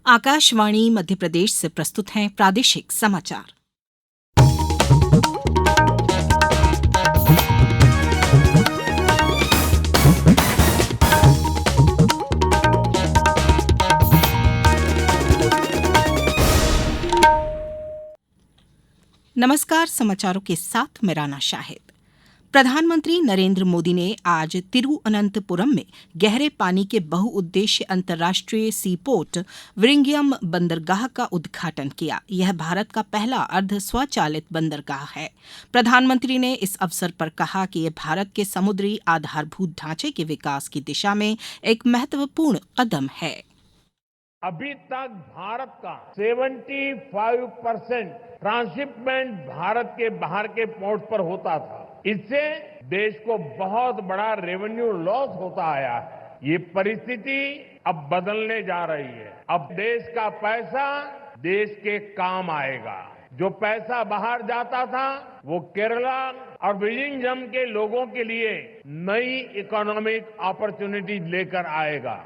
आकाशवाणी मध्य प्रदेश से प्रस्तुत हैं प्रादेशिक समाचार। नमस्कार, समाचारों के साथ मैं राना शाहिद। प्रधानमंत्री नरेंद्र मोदी ने आज तिरुअनंतपुरम में गहरे पानी के बहुउद्देश्य अंतर्राष्ट्रीय सीपोर्ट विरिंगयम बंदरगाह का उद्घाटन किया। यह भारत का पहला अर्ध स्वचालित बंदरगाह है। प्रधानमंत्री ने इस अवसर पर कहा कि यह भारत के समुद्री आधारभूत ढांचे के विकास की दिशा में एक महत्वपूर्ण कदम है। अभी तक भारत का 75% ट्रांसशिपमेंट भारत के बाहर के पोर्ट पर होता था। इससे देश को बहुत बड़ा रेवेन्यू लॉस होता आया है। ये परिस्थिति अब बदलने जा रही है। अब देश का पैसा देश के काम आएगा। जो पैसा बाहर जाता था वो केरला और विलिंगडम के लोगों के लिए नई इकोनॉमिक अपॉर्चुनिटी लेकर आएगा।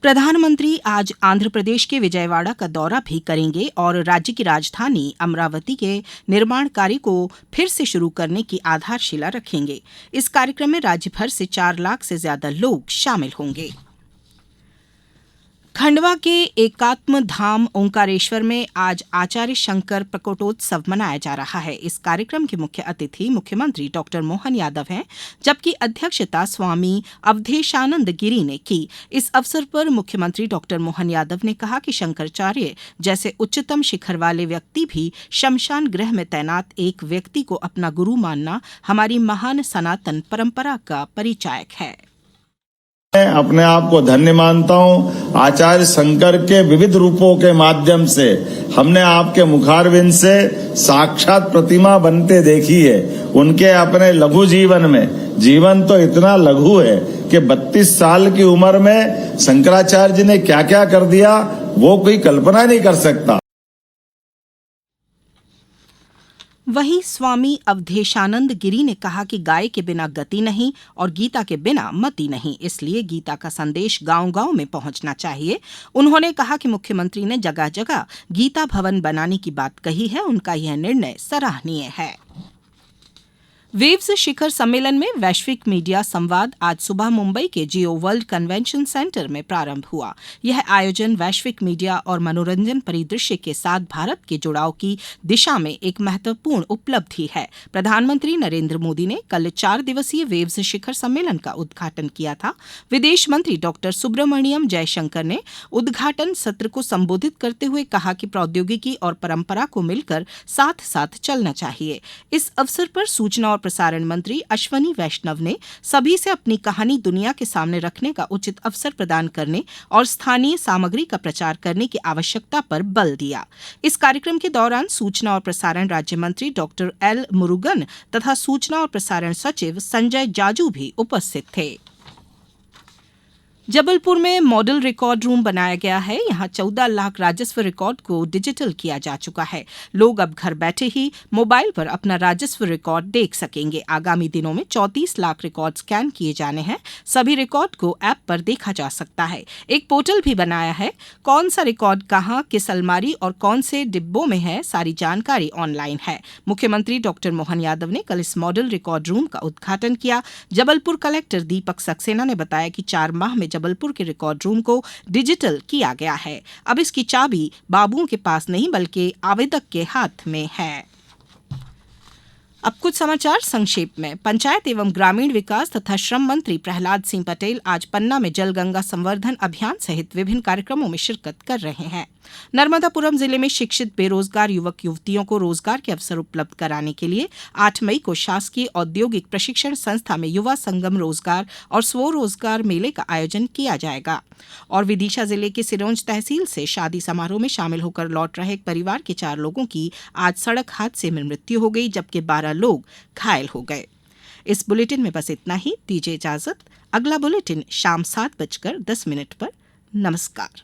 प्रधानमंत्री आज आंध्र प्रदेश के विजयवाड़ा का दौरा भी करेंगे और राज्य की राजधानी अमरावती के निर्माण कार्य को फिर से शुरू करने की आधारशिला रखेंगे। इस कार्यक्रम में राज्य भर से 4 लाख से ज्यादा लोग शामिल होंगे। खंडवा के एकात्म धाम ओंकारेश्वर में आज आचार्य शंकर प्रकटोत्सव मनाया जा रहा है। इस कार्यक्रम के मुख्य अतिथि मुख्यमंत्री डॉ मोहन यादव हैं, जबकि अध्यक्षता स्वामी अवधेशानंद गिरी ने की। इस अवसर पर मुख्यमंत्री डॉ मोहन यादव ने कहा कि शंकराचार्य जैसे उच्चतम शिखर वाले व्यक्ति भी शमशान गृह में तैनात एक व्यक्ति को अपना गुरु मानना हमारी महान सनातन परंपरा का परिचायक है। अपने आप को धन्य मानता हूँ। आचार्य शंकर के विविध रूपों के माध्यम से हमने आपके मुखारविंद से साक्षात प्रतिमा बनते देखी है। उनके अपने लघु जीवन में, जीवन तो इतना लघु है कि 32 साल की उम्र में शंकराचार्य जी ने क्या क्या कर दिया वो कोई कल्पना नहीं कर सकता। वहीं स्वामी अवधेशानंद गिरी ने कहा कि गाय के बिना गति नहीं और गीता के बिना मति नहीं, इसलिए गीता का संदेश गांव-गांव में पहुंचना चाहिए। उन्होंने कहा कि मुख्यमंत्री ने जगह जगह गीता भवन बनाने की बात कही है। उनका यह निर्णय सराहनीय है। वेव्स शिखर सम्मेलन में वैश्विक मीडिया संवाद आज सुबह मुंबई के जियो वर्ल्ड कन्वेंशन सेंटर में प्रारंभ हुआ। यह आयोजन वैश्विक मीडिया और मनोरंजन परिदृश्य के साथ भारत के जुड़ाव की दिशा में एक महत्वपूर्ण उपलब्धि है। प्रधानमंत्री नरेंद्र मोदी ने कल 4 दिवसीय वेव्स शिखर सम्मेलन का उद्घाटन किया था। विदेश मंत्री डॉ सुब्रमण्यम जयशंकर ने उद्घाटन सत्र को संबोधित करते हुए कहा कि प्रौद्योगिकी और परंपरा को मिलकर साथ साथ चलना चाहिए। इस अवसर पर सूचना और प्रसारण मंत्री अश्वनी वैष्णव ने सभी से अपनी कहानी दुनिया के सामने रखने का उचित अवसर प्रदान करने और स्थानीय सामग्री का प्रचार करने की आवश्यकता पर बल दिया। इस कार्यक्रम के दौरान सूचना और प्रसारण राज्य मंत्री डॉ एल मुरुगन तथा सूचना और प्रसारण सचिव संजय जाजू भी उपस्थित थे। जबलपुर में मॉडल रिकॉर्ड रूम बनाया गया है। यहां 14 लाख राजस्व रिकॉर्ड को डिजिटल किया जा चुका है। लोग अब घर बैठे ही मोबाइल पर अपना राजस्व रिकॉर्ड देख सकेंगे। आगामी दिनों में 34 लाख रिकॉर्ड स्कैन किए जाने हैं। सभी रिकॉर्ड को ऐप पर देखा जा सकता है। एक पोर्टल भी बनाया है। कौन सा रिकॉर्ड कहां, किस अलमारी और कौन से डिब्बों में है, सारी जानकारी ऑनलाइन है। मुख्यमंत्री डॉ मोहन यादव ने कल इस मॉडल रिकॉर्ड रूम का उद्घाटन किया। जबलपुर कलेक्टर दीपक सक्सेना ने बताया कि 4 माह में जबलपुर के रिकॉर्ड रूम को डिजिटल किया गया है। अब इसकी चाबी बाबुओं के पास नहीं बल्कि आवेदक के हाथ में है। अब कुछ समाचार संक्षेप में। पंचायत एवं ग्रामीण विकास तथा श्रम मंत्री प्रहलाद सिंह पटेल आज पन्ना में जल गंगा संवर्धन अभियान सहित विभिन्न कार्यक्रमों में शिरकत कर रहे हैं। नर्मदापुरम जिले में शिक्षित बेरोजगार युवक युवतियों को रोजगार के अवसर उपलब्ध कराने के लिए 8 मई को शासकीय औद्योगिक प्रशिक्षण संस्था में युवा संगम रोजगार और स्वरोजगार मेले का आयोजन किया जाएगा। और विदिशा जिले के सिरोंज तहसील से शादी समारोह में शामिल होकर लौट रहे एक परिवार के 4 लोगों की आज सड़क हादसे में मृत्यु हो गई, जबकि 12 लोग घायल हो गए। इस बुलेटिन में बस इतना ही। दीजिए इजाजत। अगला बुलेटिन शाम 7:10 पर। नमस्कार।